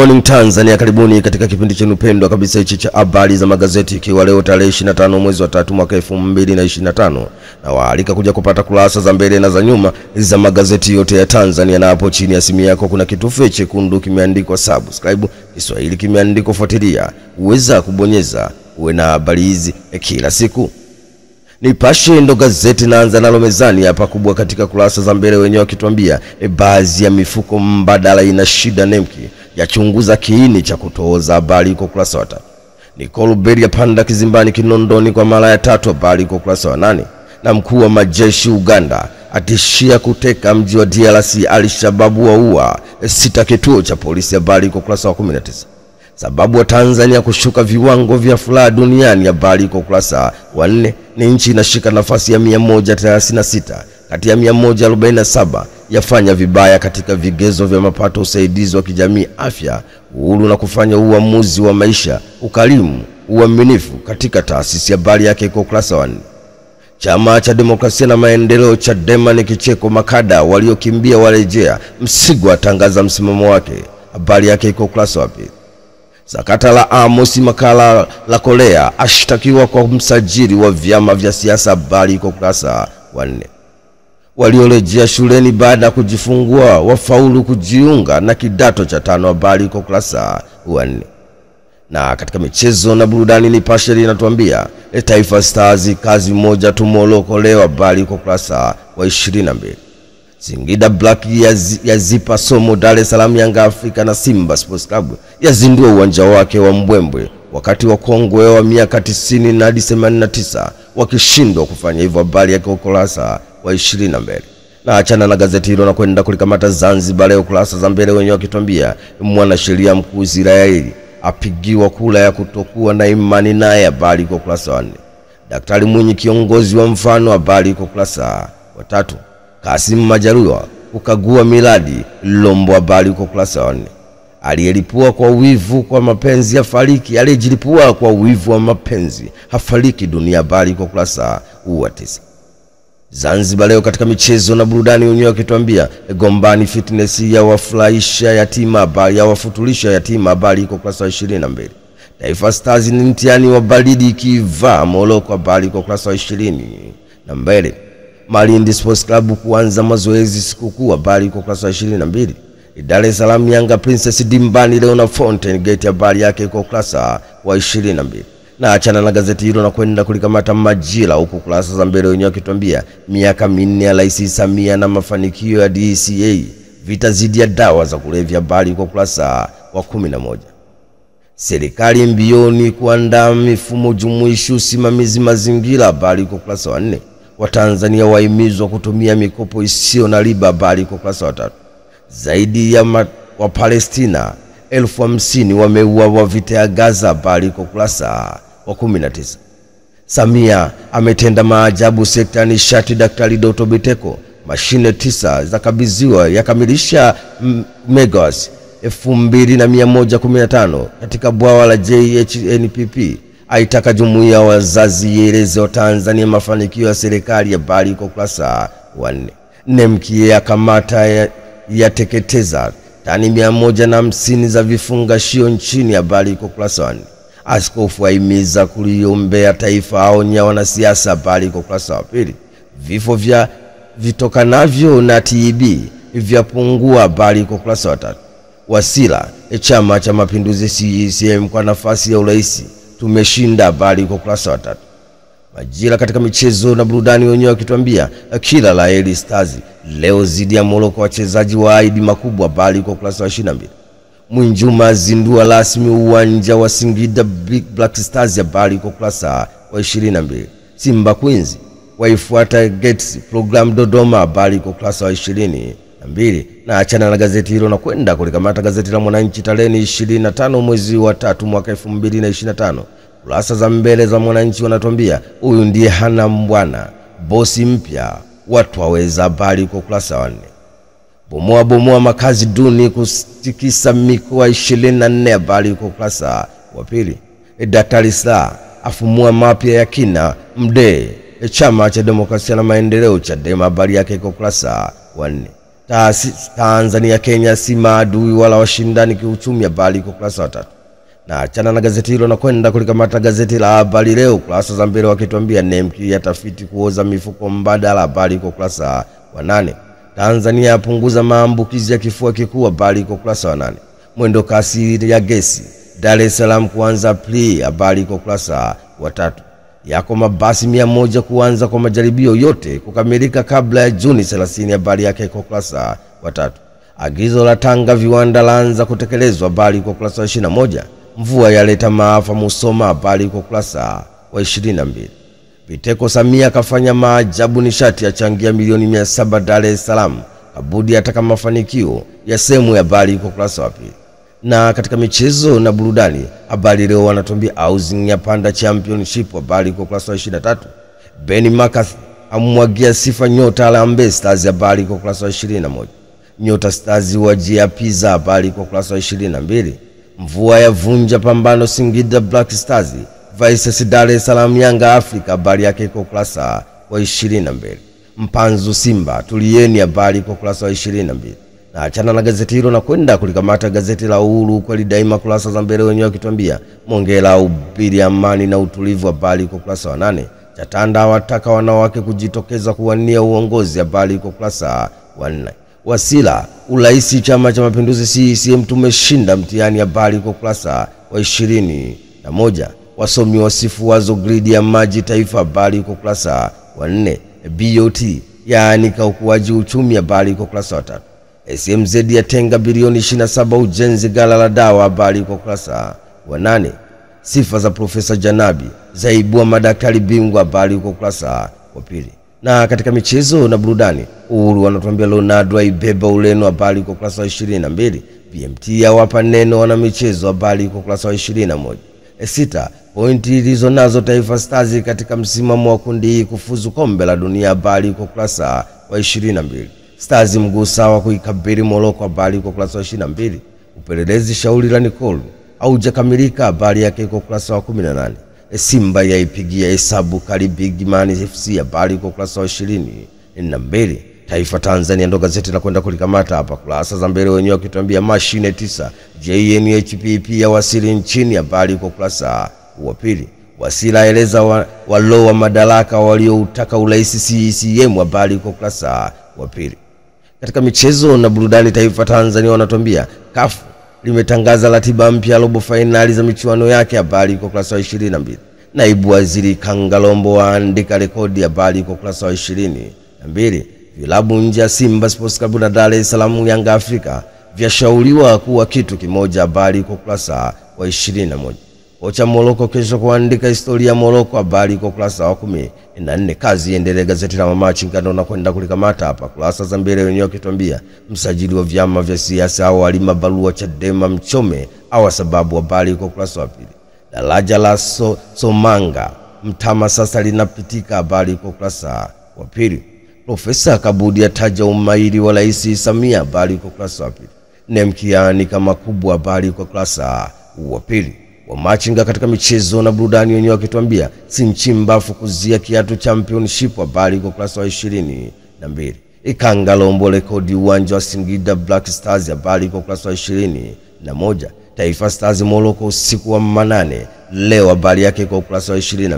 Morning Tanzania, karibuni katika kipindi chenu pendwa kabisa hichi cha habari za magazeti, ikiwa leo tarehe 25 mwezi wa 3 mwaka 2025, na waalika kuja kupata kurasa za mbele na za nyuma za magazeti yote ya Tanzania. Na hapo chini ya simu yako kuna kitufe chekundu kimeandikwa subscribe, Kiswahili kimeandikwa fuatilia, uweza kubonyeza uwe na habari hizi kila siku. Nipashe ndo gazeti naanza nalo mezani hapa kubwa katika kurasa za mbele, wenyewe wakituambia baadhi ya mifuko mbadala ina shida nemki yachunguza kiini cha kutooza, habari iko kurasa wa 3. Nicole Beria panda kizimbani Kinondoni kwa mara ya 3, habari iko kurasa wa 8. Na mkuu wa majeshi Uganda atishia kuteka mji wa DRC, Al-Shabaab waua 6 kituo cha polisi, habari iko kurasa wa 19. Sababu wa Tanzania kushuka viwango vya furaha duniani, habari iko kurasa wa 4. Ni nchi inashika nafasi ya 136 kati ya 147 yafanya vibaya katika vigezo vya mapato, usaidizi wa kijamii, afya, uhuru na kufanya uamuzi wa maisha, ukarimu, uaminifu katika taasisi, habari yake iko kurasa wa 4. Chama cha Demokrasia na Maendeleo Chadema ni kicheko, makada waliokimbia warejea, Msigwa atangaza msimamo wake, habari yake iko kurasa wa 2. Sakata la Amos Makala la Kolea ashtakiwa kwa msajili wa vyama vya siasa, habari iko kurasa wa 4. Waliorejea shuleni baada kujifungua wafaulu kujiunga na kidato cha 5, habari iko kurasa wa 4. Na katika michezo na burudani, Nipashe linatuambia Taifa Stars kazi moja tumoloko leo, habari iko kurasa wa 22. Singida Black yazipa somo Dar es Salaam, Yanga Afrika na Simba Sports Club yazindua uwanja wake wa Mbwembwe, wakati wa kongwe wa miaka 90 na 89 wakishindwa kufanya hivyo, habari yake ukurasa wa 22. Na achana na gazeti hilo na kwenda kulikamata Zanzibar Leo, kurasa za mbele, wenyewe wakituambia mwanasheria mkuu Israeli apigiwa kula ya kutokuwa na imani naye, habari iko kurasa wa 4. Daktari Mwinyi kiongozi wa mfano, habari iko kurasa wa 3. Kasim Majaliwa kukagua miradi Lombo, habari iko kurasa wa 4. Aliyelipua kwa wivu kwa mapenzi hafariki, aliyejilipua kwa wivu wa mapenzi hafariki dunia, habari iko kurasa wa 9. Zanzibar Leo katika michezo na burudani, wenyewe wakituambia Gombani Fitness ya wafurahisha yatima, habari ya wafutulisha yatima, habari iko kurasa wa 22. Taifa Stars ni mtihani wa baridi kivaa Morocco, habari iko kurasa wa 22. Malindi Sports Club kuanza mazoezi sikukuu, habari iko kurasa wa 22. Dar es Salaam Yanga Princess dimbani leo na Fountain Gate, habari yake iko kurasa wa 22. Na achana na gazeti hilo na kwenda kulikamata Majira, huko kurasa za mbele, wenyewe wakituambia miaka 4 ya Rais Samia na mafanikio ya DCA, vita zidi ya dawa za kulevya, habari iko kurasa wa 11. Serikali mbioni kuandaa mifumo jumuishi usimamizi mazingira, habari iko kurasa wa 4. Watanzania wahimizwa kutumia mikopo isiyo na riba, habari iko kurasa wa 3. Zaidi ya wa Palestina 50,000 wameuawa vita ya Gaza, habari iko kurasa wa 19. Samia ametenda maajabu sekta ya nishati, Daktari Doto Biteko mashine 9 zakabidhiwa yakamilisha megawatts 2115 katika bwawa la JHNPP. Aitaka jumuiya wazazi ieleze wa Tanzania mafanikio ya serikali, habari iko kurasa wa 4. Nemki ya kamata yateketeza tani 150 za vifungashio nchini, habari iko kurasa wa 4. Askofu ahimiza kuliombea taifa, aonya wanasiasa, habari iko kurasa wa 2. Vifo vya vitokanavyo na TB vyapungua, habari iko kurasa wa 3. Wasira Chama cha Mapinduzi CCM kwa nafasi ya urais tumeshinda, habari iko kurasa wa 3. Majira katika michezo na burudani, wenyewe wakituambia kila la heri Stars leo zidi ya Morocco, wachezaji wa ahidi makubwa, habari iko kurasa wa 22. Mwinjuma zindua rasmi uwanja wa Singida Black Stars, habari iko kurasa wa 22. Simba Queens waifuata Gates program Dodoma, habari iko kurasa wa 22. Na achana na gazeti hilo na kwenda kulikamata gazeti la Mwananchi tarehe 25 mwezi wa 3 mwaka 2025. Kurasa za mbele za Mwananchi wanatuambia huyu ndiye hana mbwana, bosi mpya watu waweza, habari iko kurasa wa 4. Bomoa makazi duni kustikisa mikoa 24, habari iko kurasa wa 2. Daktari Slaa afumua mapya ya kina Mdee Chama cha Demokrasia na Maendeleo Chadema, habari yake iko kurasa wa 4. Tanzania Kenya si maadui wala washindani kiuchumi, habari iko kurasa wa 3. Na achana na gazeti hilo na kwenda kulikamata gazeti la Habari Leo kurasa za mbele wakituambia nemki ya tafiti kuoza mifuko mbadala, habari iko kurasa wa 8. Tanzania yapunguza maambukizi ya kifua kikuu, habari iko kurasa wa 8. Mwendo kasi ya gesi Dar es Salaam kuanza Aprili, habari iko kurasa wa 3. Yako mabasi 100 kuanza kwa majaribio yote kukamilika kabla ya Juni 30, habari yake iko kurasa wa 3. Agizo la Tanga viwanda laanza kutekelezwa, habari iko kurasa wa 21. Mvua yaleta maafa Musoma, habari iko kurasa wa 22. Biteko Samia kafanya maajabu nishati achangia milioni 700 Dar es Salaam, Kabudi ataka mafanikio ya sehemu, habari iko kurasa wa 2. Na katika michezo na burudani, Habari Leo wanatuambia housing ya panda championship, habari iko kurasa wa 23. Benny McCarthy amwagia sifa nyota Harambee Stars, habari iko kurasa wa 21. Nyota Stars wajia pizza, habari iko kurasa wa 22. Mvua ya vunja pambano Singida Black Stars vs Dar es Salaam Yanga Africa, habari yake iko kurasa wa 22. Mpanzu Simba tulieni, habari iko kurasa wa 22. Na achana na gazeti hilo na kwenda kulikamata gazeti la Uhuru kweli daima kurasa za mbele wenyewe wakituambia Mongela ubiri amani na utulivu, habari iko kurasa wa 8. Chatanda wataka wanawake kujitokeza kuwania uongozi, habari iko kurasa wa 4. Wasila uraisi Chama cha Mapinduzi CCM tumeshinda mtihani, habari iko kurasa wa 21. Wasomi wasifu wazo gridi ya maji taifa, habari iko kurasa wa 4. BOT yaani ukuaji uchumi, habari iko kurasa wa 3. SMZ yatenga bilioni 27 ujenzi gala la dawa, habari iko kurasa wa 8. Sifa za Profesa Janabi zaibua madaktari bingwa, habari iko kurasa wa 2. Na katika michezo na burudani, Uhuru wanatuambia Ronaldo aibeba Ureno, habari iko kurasa wa 22. BMT yawapa neno wana michezo, habari iko kurasa wa 21. 6 pointi ilizo nazo Taifa Stars katika msimamo wa kundi kufuzu kombe la dunia, habari iko kurasa wa 22. Stars mguu sawa kuikabili Morocco, habari iko kurasa wa 22. Upelelezi shauri la Nicole haujakamilika, habari yake iko kurasa wa 18. Simba yaipigia hesabu kali Big Man FC, habari iko kurasa wa 22. Taifa Tanzania ndo gazeti la kwenda kulikamata hapa kurasa za mbele wenyewe wakituambia mashine 9 JNHPP ya wasili nchini, habari iko kurasa wa 2. Wasila eleza waloa madaraka walioutaka uraisi CCM, habari iko kurasa wa 2. Katika michezo na burudani, Taifa Tanzania wanatuambia CAF limetangaza ratiba mpya robo finali za michuano yake, habari iko kurasa wa 22. Naibu Waziri Kangalombo waandika rekodi, habari iko kurasa wa 22. Vilabu nje ya Simba Sports Club na Dar es Salaam Yanga Africa vyashauriwa kuwa kitu kimoja, habari iko kurasa wa 21. Kocha Morocco kesho kuandika historia ya Morocco, habari iko kurasa wa 14. Kazi iendelee. Gazeti la Mamachinga ndo nakwenda kulikamata hapa kurasa za mbele wenyewe wakituambia msajili wa vyama vya siasa au alima barua Chadema Mchome au sababu, habari iko kurasa wa 2. Daraja la Somanga Mtama sasa linapitika, habari iko kurasa wa 2. Profesa Kabudi ataja umairi wa Rais Samia, habari iko kurasa wa 2. Nemkiani kama kubwa, habari iko kurasa wa 2. Wamachinga katika michezo na burudani wenyewe wakituambia Sinchimba fukuzia kiatu championship, habari iko kurasa wa 22. Ikangalombo rekodi uwanja wa Singida Black Stars, habari iko kurasa wa 21. Taifa Stars Morocco usiku wa 8 leo, habari yake iko kurasa wa 22.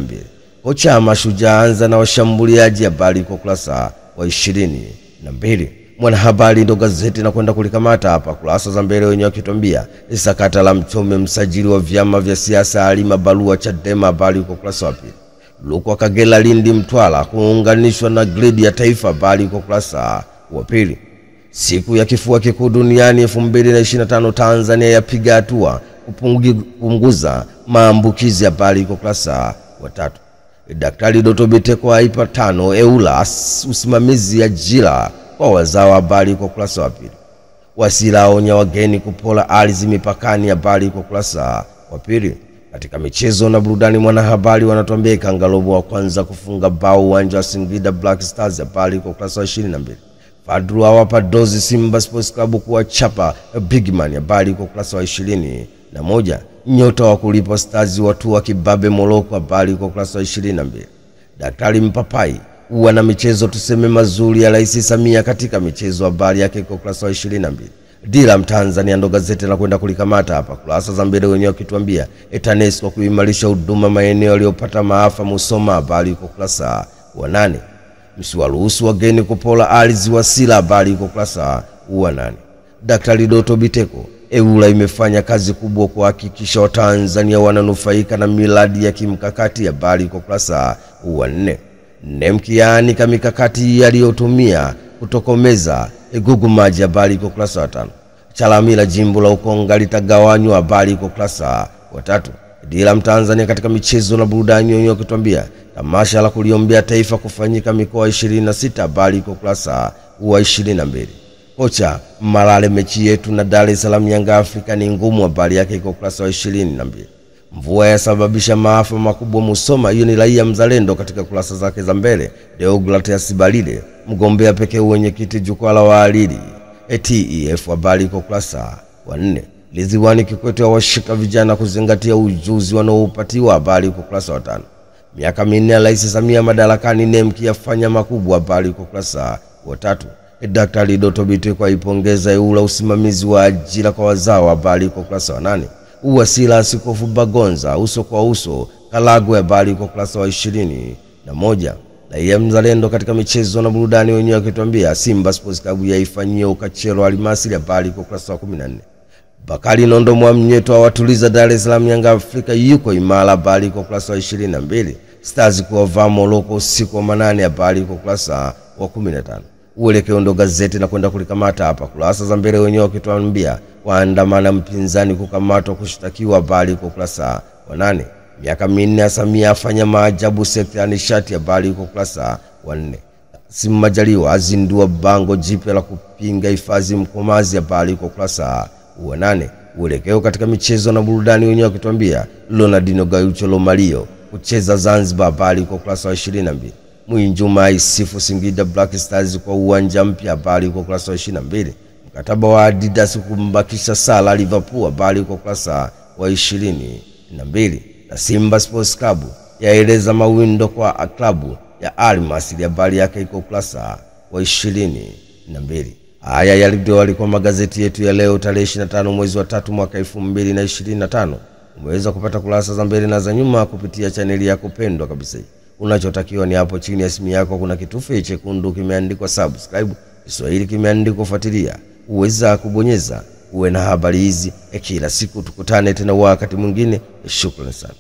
Kocha Mashujaa anza na washambuliaji, habari iko kurasa wa 22. Mwanahabari ndo gazeti na kwenda kulikamata hapa kurasa za mbele wenyewe wakituambia sakata la Mchome msajili wa vyama vya siasa alima barua Chadema, habari iko kurasa wa 2. Luko Kagera Lindi Mtwara kuunganishwa na grade ya taifa, habari iko kurasa wa 2. Siku ya kifua kikuu duniani 2025 Tanzania yapiga hatua kupunguza maambukizi, habari iko kurasa wa 3. Daktari Doto Biteko aipa 5 EULA usimamizi ajira kwa wazao, habari iko kurasa wa 2. Wasila onya wageni kupola ardhi mipakani, habari iko kurasa wa 2. Katika michezo na burudani, mwanahabari wanatuambia Kangalombo wa kwanza kufunga bao uwanja wa Singida Black Stars, habari iko kurasa wa 22. Fadru awapa dozi Simba Sports Club kuwa chapa Big Man, habari iko kurasa wa 21. Nyota wa kulipa Stars watu wa kibabe Morocco, habari iko kurasa wa 22. Daktari Mpapai wana michezo tuseme mazuri ya Rais Samia katika michezo. Habari yake iko ukurasa wa 22. Dira Mtanzania ndo gazeti la kwenda kulikamata hapa. Kurasa za mbele wenyewe wakituambia TANESCO kuimarisha huduma maeneo yaliyopata maafa Musoma. Habari iko ukurasa wa 8. Msiwaruhusu wageni kupola ardhi Wasira. Habari iko ukurasa wa 8. Daktari Doto Biteko, EWURA imefanya kazi kubwa kuhakikisha Watanzania wananufaika na miradi ya kimkakati. Habari iko ukurasa wa 4. Nemkiani kamikakati yaliyotumia kutokomeza Gugu Maji. Habari iko ukurasa wa 5. Chalamila jimbo la Ukonga litagawanywa. Habari iko ukurasa wa 3. Dira Mtanzania katika michezo na burudani wenyewe wakituambia tamasha la kuliombea taifa kufanyika mikoa 26. Habari iko ukurasa wa 22. Kocha Malale, mechi yetu na Dar es Salaam Yanga Afrika ni ngumu. Habari yake iko ukurasa wa 22. Mvua yasababisha maafa makubwa Musoma. Hiyo ni raia mzalendo katika kurasa zake za mbele. Deogratias Balile, mgombea pekee wenye kiti jukwaa la wahariri TEF. Habari iko ukurasa wa 4. Ridhiwani Kikwete washika vijana kuzingatia ujuzi wanaopatiwa. Habari iko ukurasa wa 5. Miaka 4 ya Rais Samia madarakani, NEMC yafanya makubwa. Habari iko ukurasa wa 3. Daktari Doto Biteko aipongeza EWURA usimamizi wa ajira kwa wazao. Habari iko ukurasa wa 8. Uwasila Askofu Bagonza uso kwa uso Kalagwe. Habari iko ukurasa wa 21. Raia mzalendo katika michezo na burudani wenyewe wakituambia Simba Sports Club yaifanyia ukachero Almasri. Habari iko ukurasa wa 14. Bakari Nondo Mwamnyeto awatuliza Dar es Salaam Yanga Afrika yuko imara. Habari iko ukurasa wa 22. Stars kuwavaa Morocco usiku wa manane. Habari iko ukurasa wa 15. Uelekeo ndo gazeti na kwenda kulikamata hapa. Kurasa za mbele wenyewe wakituambia waandamana mpinzani kukamatwa kushtakiwa. Habari iko ukurasa wa 8. Miaka 4 ya Samia afanya maajabu sekta ya nishati. Habari iko ukurasa wa 4. Simu Majaliwa azindua bango jipya la kupinga hifadhi Mkomazi. Habari iko ukurasa wa 8. Uelekeo katika michezo na burudani wenyewe wakituambia Ronaldinho Gaucho Romario kucheza Zanzibar. Habari iko ukurasa wa 22. Mwinjuma aisifu Singida Black Stars kwa uwanja mpya. Habari iko ukurasa wa 22. Mkataba wa Adidas kumbakisha Sala Liverpool. Habari iko ukurasa wa 22. Na Simba Sports Club yaeleza mawindo kwa klabu ya Almasri. Habari yake iko ukurasa wa 22. Haya yalikuwa magazeti yetu ya leo tarehe 25 mwezi wa 3 mwaka 2025. Umeweza kupata kurasa za mbele na za nyuma kupitia chaneli yako pendwa kabisa. Unachotakiwa ni hapo chini ya simu yako kuna kitufe chekundu kimeandikwa subscribe, Kiswahili kimeandikwa fuatilia. Uweza kubonyeza uwe na habari hizi kila siku. Tukutane tena wakati mwingine. Shukrani sana.